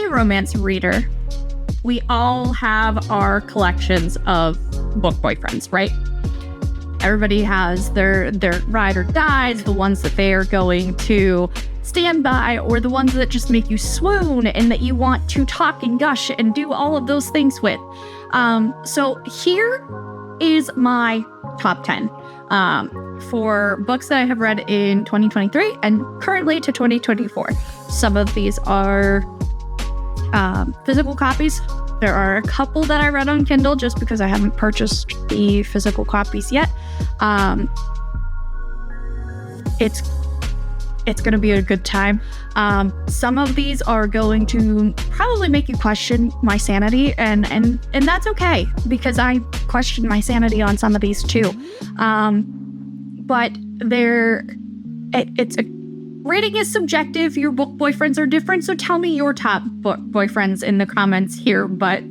romance reader, we all have our collections of book boyfriends, right? Everybody has their ride or dies, the ones that they are going to stand by, or the ones that just make you swoon and that you want to talk and gush and do all of those things with. So here is my top 10 for books that I have read in 2023 and currently to 2024. Some of these are physical copies. There are a couple that I read on Kindle just because I haven't purchased the physical copies yet. It's going to be a good time. Some of these are going to probably make you question my sanity, and that's okay because I question my sanity on some of these too. But reading is subjective. Your book boyfriends are different, so tell me your top book boyfriends in the comments here. But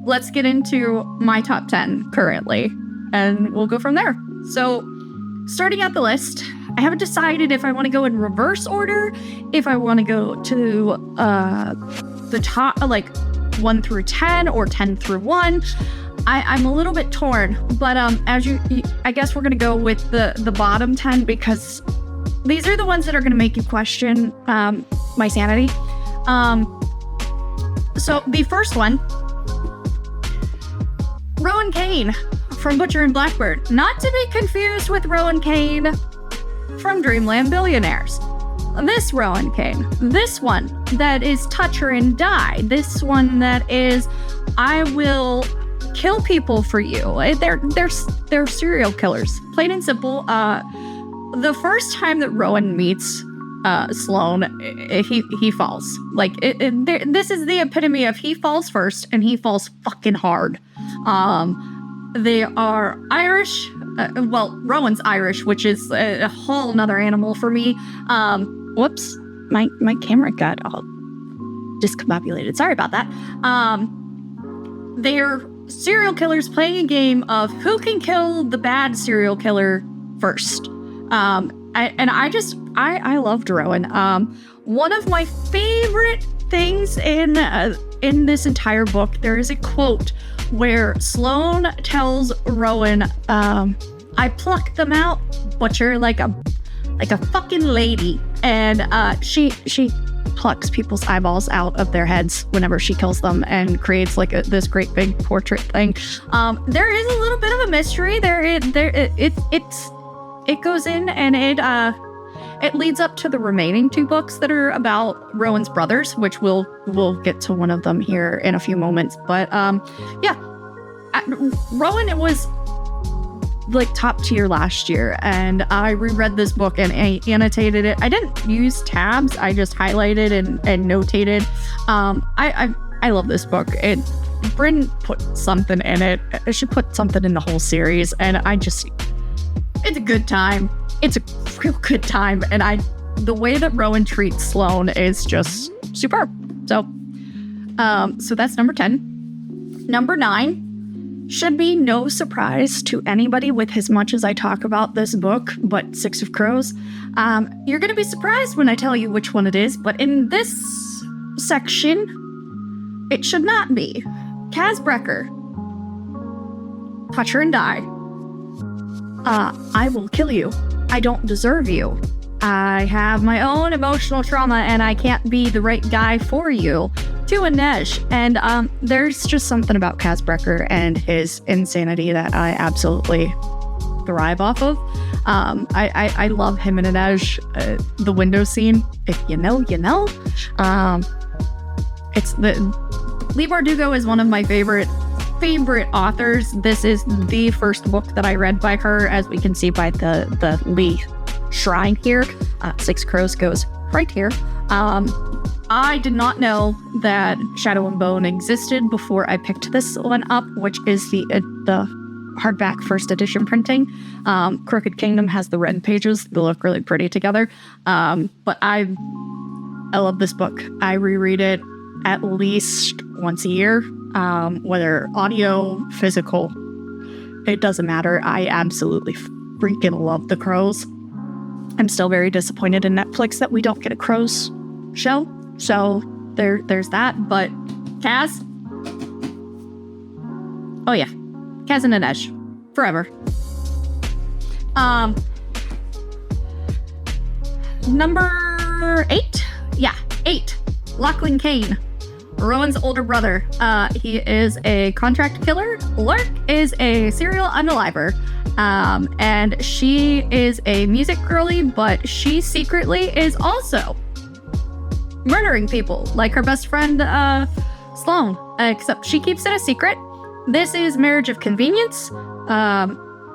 let's get into my top 10 currently, and we'll go from there. So starting out the list, I haven't decided if I want to go in reverse order, if I want to go to the top, like 1 through 10 or 10 through 1. I'm a little bit torn, but I guess we're going to go with the bottom 10 because these are the ones that are going to make you question my sanity. So the first one, Rowan Kane from Butcher and Blackbird. Not to be confused with Rowan Kane from Dreamland Billionaires. This Rowan Kane. This one that is touch her and die. This one that is, I will kill people for you. They're serial killers. Plain and simple. The first time that Rowan meets Sloane, he falls. Like this is the epitome of he falls first, and he falls fucking hard. They are Irish. Well, Rowan's Irish, which is a whole nother animal for me. Whoops, my camera got all discombobulated. Sorry about that. They're serial killers playing a game of who can kill the bad serial killer first. I loved Rowan. One of my favorite things in this entire book, there is a quote where Sloane tells Rowan, I plucked them out, Butcher, like a fucking lady. And she plucks people's eyeballs out of their heads whenever she kills them and creates like this great big portrait thing. There is a little bit of a mystery there. It goes in and it leads up to the remaining 2 books that are about Rowan's brothers, which we'll get to one of them here in a few moments. But Rowan, it was like top tier last year, and I reread this book and I annotated it. I didn't use tabs, I just highlighted and notated. I love this book. Bryn put something in it. She put something in the whole series, and it's a good time. It's a real good time, and the way that Rowan treats Sloane is just superb. So that's number 10. Number 9 should be no surprise to anybody with as much as I talk about this book, but Six of Crows. You're going to be surprised when I tell you which one it is, but in this section, it should not be. Kaz Brecker. Touch her and die. I will kill you. I don't deserve you. I have my own emotional trauma and I can't be the right guy for you. To Inej. And there's just something about Kaz Brecker and his insanity that I absolutely thrive off of. I love him and Inej. The window scene, if you know, you know. Leigh Bardugo is one of my favorite authors. This is the first book that I read by her, as we can see by the Leigh shrine here. Six Crows goes right here. I did not know that Shadow and Bone existed before I picked this one up, which is the hardback first edition printing. Crooked Kingdom has the red pages. They look really pretty together. But I love this book. I reread it at least once a year, whether audio, physical, it doesn't matter. I absolutely freaking love The Crows. I'm still very disappointed in Netflix that we don't get a Crows show. So there's that. But Kaz, oh yeah, Kaz and Inej, forever. Number 8, 8. Rowan Kane, Rowan's older brother. He is a contract killer. Lark is a serial unaliver. And she is a music girly, but she secretly is also murdering people, like her best friend, Sloane, except she keeps it a secret. This is marriage of convenience.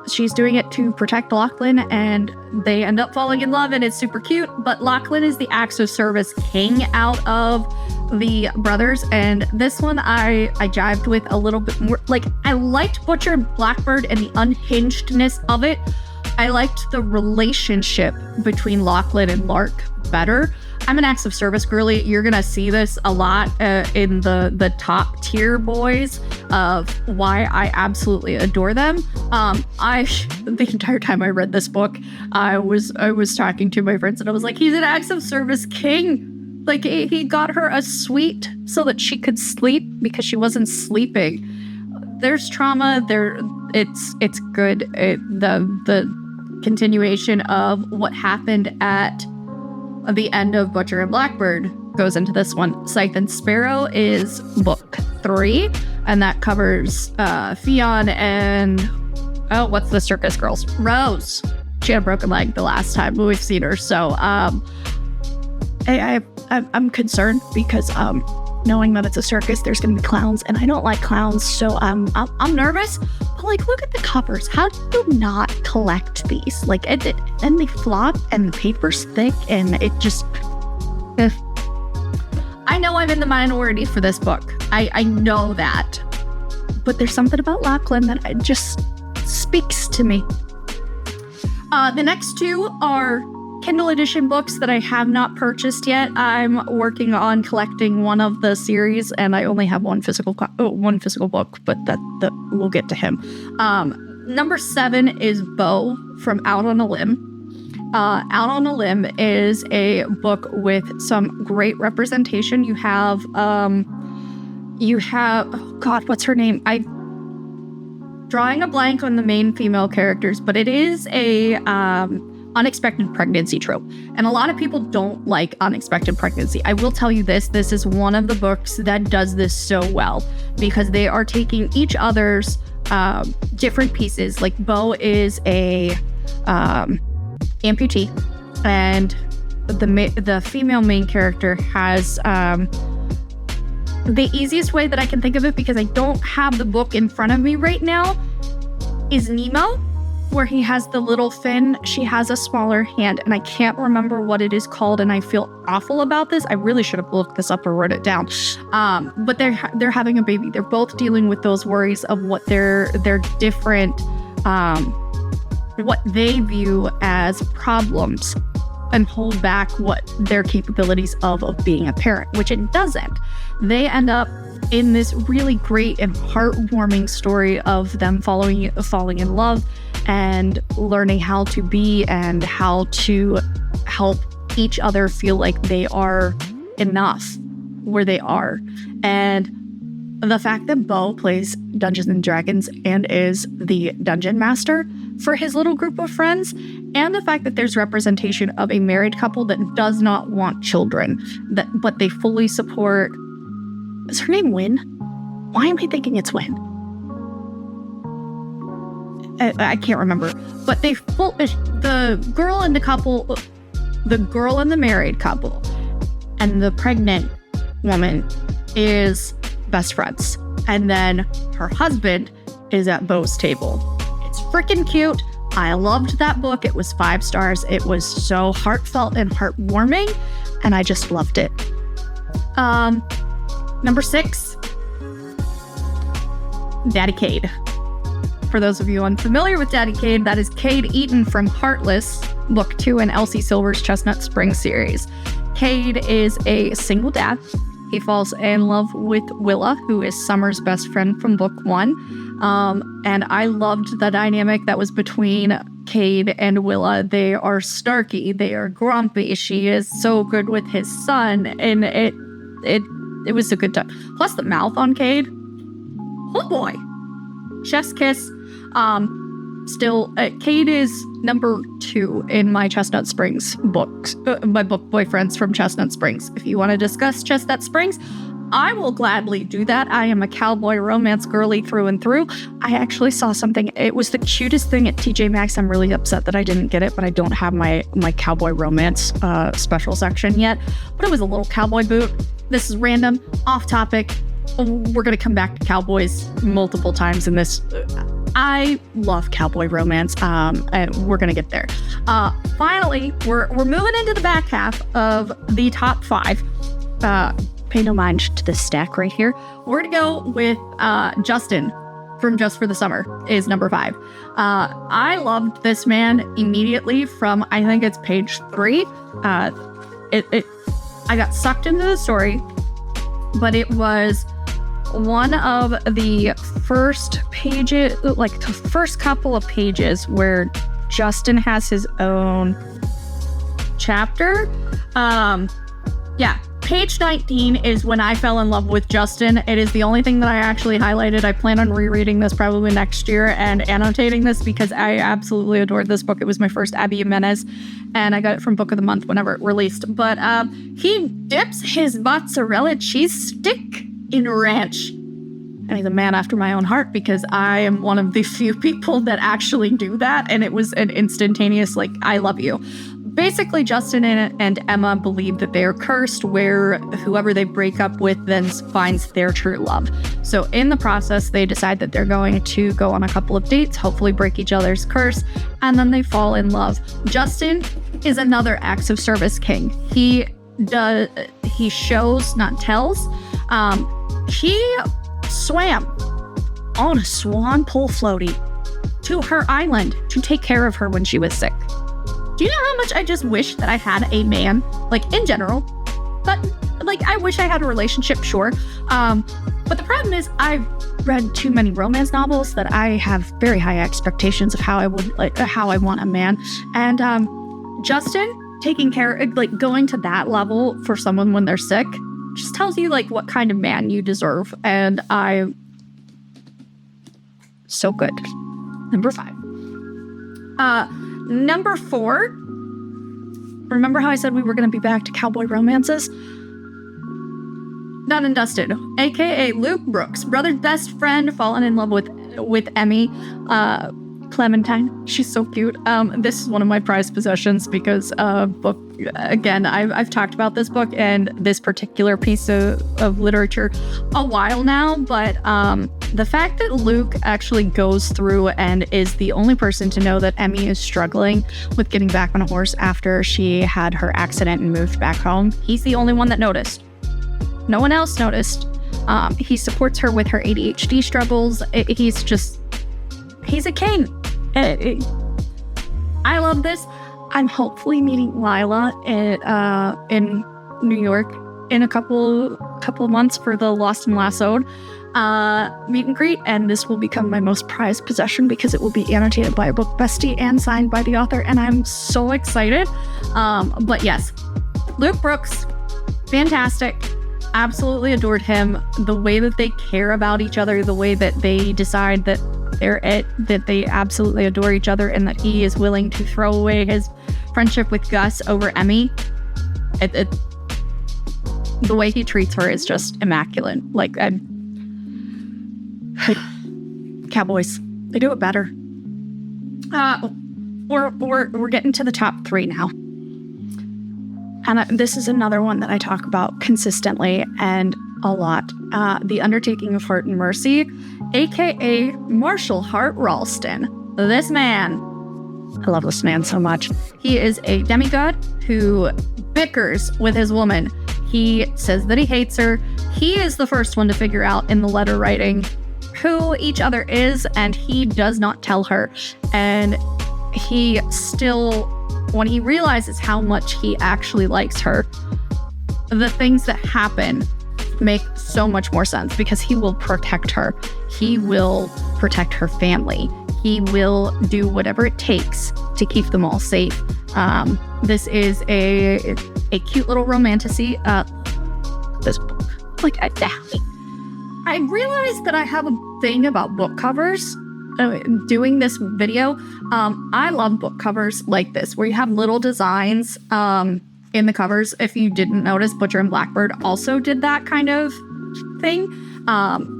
She's doing it to protect Lachlan, and they end up falling in love, and it's super cute. But Lachlan is the acts of service king out of the brothers, and this one I jived with a little bit more. Like, I liked Butcher and Blackbird and the unhingedness of it. I liked the relationship between Lachlan and Lark better. I'm an acts of service girly. You're gonna see this a lot in the top tier boys of why I absolutely adore them. The entire time I read this book, I was talking to my friends and I was like, he's an acts of service king. Like, he got her a suite so that she could sleep because she wasn't sleeping. There's trauma there. It's good. The continuation of what happened at the end of Butcher and Blackbird goes into this one. Scythe and Sparrow is book 3, and that covers Fionn and what's the circus girls? Rose. She had a broken leg the last time we've seen her, so I'm concerned because knowing that it's a circus, there's gonna be clowns, and I don't like clowns, so I'm nervous. But like, look at the covers. How do you not collect these? Like, and they flop, and the paper's thick, and it just. I know I'm in the minority for this book. I know that, but there's something about Lachlan that it just speaks to me. The next 2 are Kindle edition books that I have not purchased yet. I'm working on collecting one of the series, and I only have one physical book, but that we'll get to him. Number 7 is Beau from Out on a Limb. Out on a Limb is a book with some great representation. You have what's her name? I'm drawing a blank on the main female characters, but it is a unexpected pregnancy trope. And a lot of people don't like unexpected pregnancy. I will tell you this is one of the books that does this so well, because they are taking each other's different pieces. Like, Beau is a amputee, and the female main character has the easiest way that I can think of it, because I don't have the book in front of me right now, is Nemo, where he has the little fin. She has a smaller hand, and I can't remember what it is called, and I feel awful about this. I really should have looked this up or wrote it down. But they're having a baby. They're both dealing with those worries of what their different what they view as problems, and hold back what their capabilities of being a parent, which it doesn't. They end up in this really great and heartwarming story of them falling in love and learning how to be and how to help each other feel like they are enough where they are. And the fact that Beau plays Dungeons and Dragons and is the dungeon master for his little group of friends, and the fact that there's representation of a married couple that does not want children, but they fully support. Is her name Wynn? Why am I thinking it's Wynn? I can't remember. But the girl and the married couple, and the pregnant woman is best friends. And then her husband is at Beau's table. It's freaking cute. I loved that book. It was 5 stars. It was so heartfelt and heartwarming, and I just loved it. Number 6, Daddy Cade. For those of you unfamiliar with Daddy Cade, that is Cade Eaton from Heartless, Book 2 in Elsie Silver's Chestnut Spring series. Cade is a single dad. He falls in love with Willa, who is Summer's best friend from Book 1. And I loved the dynamic that was between Cade and Willa. They are snarky. They are grumpy. She is so good with his son. And it It was a good time. Plus the mouth on Cade. Oh boy. Chef's kiss. Still, Cade is number 2 in my Chestnut Springs books. My book boyfriends from Chestnut Springs. If you want to discuss Chestnut Springs, I will gladly do that. I am a cowboy romance girly through and through. I actually saw something. It was the cutest thing at TJ Maxx. I'm really upset that I didn't get it, but I don't have my cowboy romance special section yet. But it was a little cowboy boot. This is random, off topic. We're going to come back to cowboys multiple times in this. I love cowboy romance, and we're going to get there. Finally, we're moving into the back half of the top 5. Pay no mind to this stack right here. We're going to go with Justin from Just for the Summer is number 5. I loved this man immediately from, I think it's page 3. I got sucked into the story, but it was one of the first pages, like the first couple of pages where Justin has his own chapter. Page 19 is when I fell in love with Justin. It is the only thing that I actually highlighted. I plan on rereading this probably next year and annotating this because I absolutely adored this book. It was my first Abby Jimenez, and I got it from Book of the Month whenever it released. But he dips his mozzarella cheese stick in ranch. And he's a man after my own heart because I am one of the few people that actually do that. And it was an instantaneous, like, I love you. Basically, Justin and Emma believe that they are cursed, where whoever they break up with then finds their true love. So in the process, they decide that they're going to go on a couple of dates, hopefully break each other's curse, and then they fall in love. Justin is another acts of service king. He shows, not tells. He swam on a swan pole floaty to her island to take care of her when she was sick. Do you know how much I just wish that I had a man, like in general, but like I wish I had a relationship, sure. But the problem is I've read too many romance novels that I have very high expectations of how I want a man. And Justin taking care, like going to that level for someone when they're sick, just tells you like what kind of man you deserve. And so good. Number 5. Number 4. Remember how I said we were going to be back to cowboy romances? Done and dusted. AKA Luke Brooks, brother's best friend, fallen in love with Emmy. Clementine. She's so cute. This is one of my prized possessions because book, again, I've talked about this book and this particular piece of literature a while now, but the fact that Luke actually goes through and is the only person to know that Emmy is struggling with getting back on a horse after she had her accident and moved back home, he's the only one that noticed. No one else noticed. He supports her with her ADHD struggles. He's a king. I love this. I'm hopefully meeting Lila in New York in a couple of months for the Lost and Lassoed meet and greet, and this will become my most prized possession because it will be annotated by a book bestie and signed by the author, and I'm so excited. But yes, Luke Brooks, fantastic. Absolutely adored him. The way that they care about each other, the way that they decide that that they absolutely adore each other, and that he is willing to throw away his friendship with Gus over Emmy. The way he treats her is just immaculate. Like, cowboys, they do it better. We're getting to the top 3 now. And this is another one that I talk about consistently and a lot. The Undertaking of Heart and Mercy, aka Marshall Hart Ralston. This man, I love this man so much. He is a demigod who bickers with his woman. He says that he hates her. He is the first one to figure out in the letter writing who each other is, and he does not tell her. And he still, when he realizes how much he actually likes her, the things that happen make so much more sense because he will protect her. He will protect her family. He will do whatever it takes to keep them all safe. This is a cute little romantasy. This book. Like, I realized that I have a thing about book covers. Doing this video, I love book covers like this, where you have little designs in the covers. If you didn't notice, Butcher and Blackbird also did that kind of thing.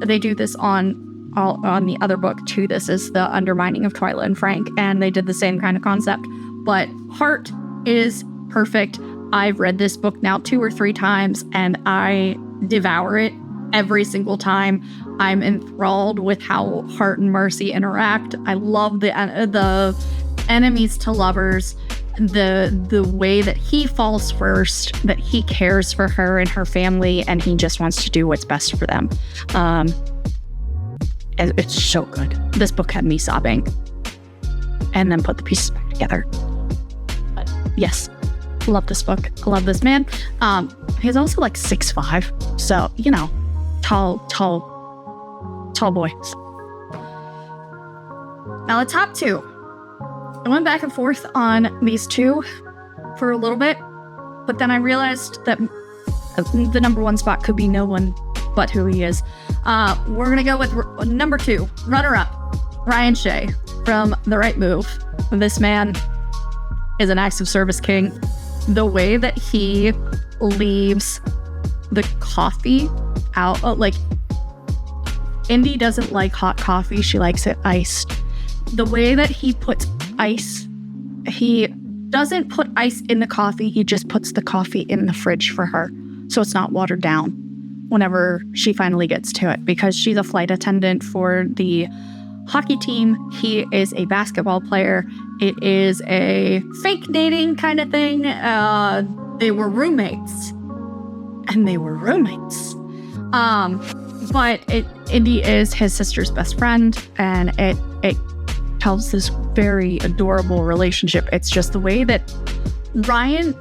They do this on the other book too. This is The Undermining of Twyla and Frank, and they did the same kind of concept. But Heart is perfect. I've read this book now 2 or 3 times, and I devour it every single time. I'm enthralled with how Heart and Mercy interact. I love the enemies to lovers, the way that he falls first, that he cares for her and her family, and he just wants to do what's best for them. It's so good. This book had me sobbing, and then put the pieces back together. But yes, love this book. I love this man. He's also like 6'5", so you know, tall boys. Now the top 2. I went back and forth on these 2 for a little bit, but then I realized that the number 1 spot could be no one but who he is. We're gonna go with number 2, runner-up, Ryan Shay from The Right Move. This man is an acts of service king. The way that he leaves the coffee out, like, Indy doesn't like hot coffee, she likes it iced. The way that he puts ice, he doesn't put ice in the coffee, he just puts the coffee in the fridge for her, so it's not watered down whenever she finally gets to it, because she's a flight attendant for the hockey team. He is a basketball player. It is a fake dating kind of thing. They were roommates. But Indy is his sister's best friend, and it tells this very adorable relationship. It's just the way that Ryan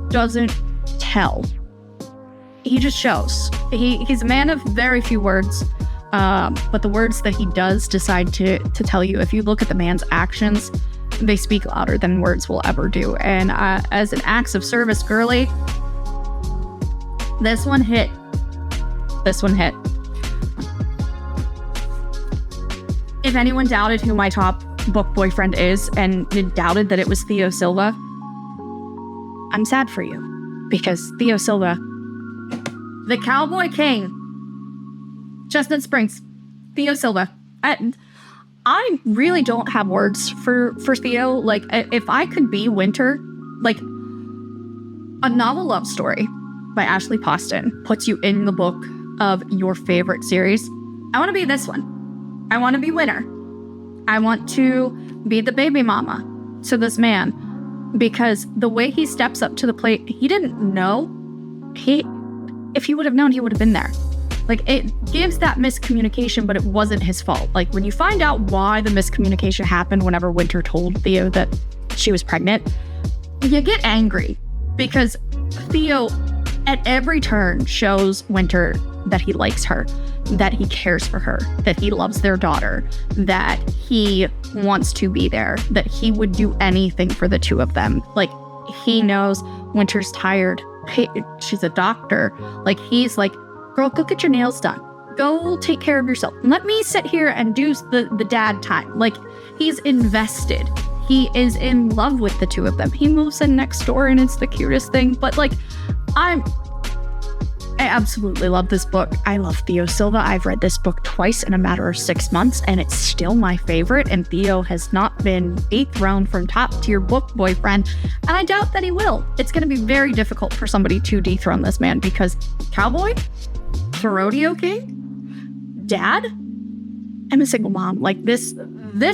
doesn't tell. He just shows. He's a man of very few words, but the words that he does decide to tell you, if you look at the man's actions, they speak louder than words will ever do. And as an acts of service girly, this one hit. If anyone doubted who my top book boyfriend is and doubted that it was Theo Silva, I'm sad for you, because Theo Silva, the Cowboy King, Chestnut Springs, Theo Silva. I really don't have words for Theo. Like, if I could be Winter, like, a novel love story by Ashley Poston puts you in the book of your favorite series. I want to be this one. I want to be Winter. I want to be the baby mama to this man, because the way he steps up to the plate, he didn't know. If he would have known, he would have been there. Like, it gives that miscommunication, but it wasn't his fault. Like, when you find out why the miscommunication happened whenever Winter told Theo that she was pregnant, you get angry, because Theo at every turn shows Winter that he likes her, that he cares for her, that he loves their daughter, that he wants to be there, that he would do anything for the two of them. Like, he knows Winter's tired. Hey, she's a doctor. Like, he's like, girl, go get your nails done. Go take care of yourself. Let me sit here and do the dad time. Like, he's invested. He is in love with the two of them. He moves in next door and it's the cutest thing. But like, I absolutely love this book. I love Theo Silva. I've read this book twice in a matter of 6 months, and it's still my favorite. And Theo has not been dethroned from top tier book boyfriend, and I doubt that he will. It's going to be very difficult for somebody to dethrone this man, because cowboy, the rodeo king, dad, I'm a single mom. Like, this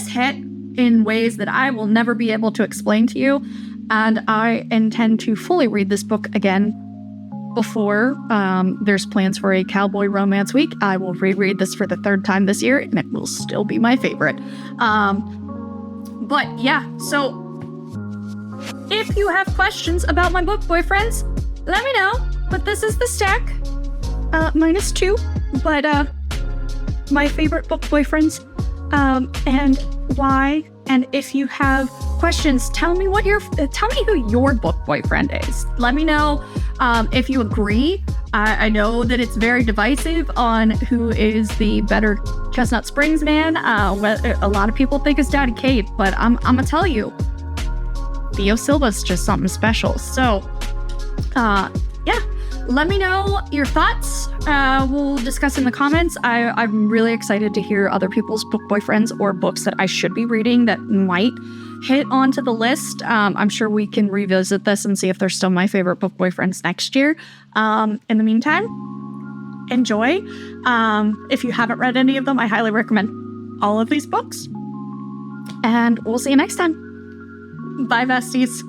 hit in ways that I will never be able to explain to you, and I intend to fully read this book again before there's plans for a cowboy romance week. I will reread this for the 3rd time this year, and it will still be my favorite. But yeah, so if you have questions about my book boyfriends, let me know. But this is the stack, -2, but my favorite book boyfriends, and why. And if you have questions, tell me who your book boyfriend is. Let me know if you agree I know that it's very divisive on who is the better Chestnut Springs man. A lot of people think it's Daddy Cade, but I'm gonna tell you, Theo Silva's just something special. So, yeah, let me know your thoughts. We'll discuss in the comments. I'm really excited to hear other people's book boyfriends or books that I should be reading that might hit onto the list. I'm sure we can revisit this and see if they're still my favorite book boyfriends next year. In the meantime, enjoy. If you haven't read any of them, I highly recommend all of these books. And we'll see you next time. Bye, besties.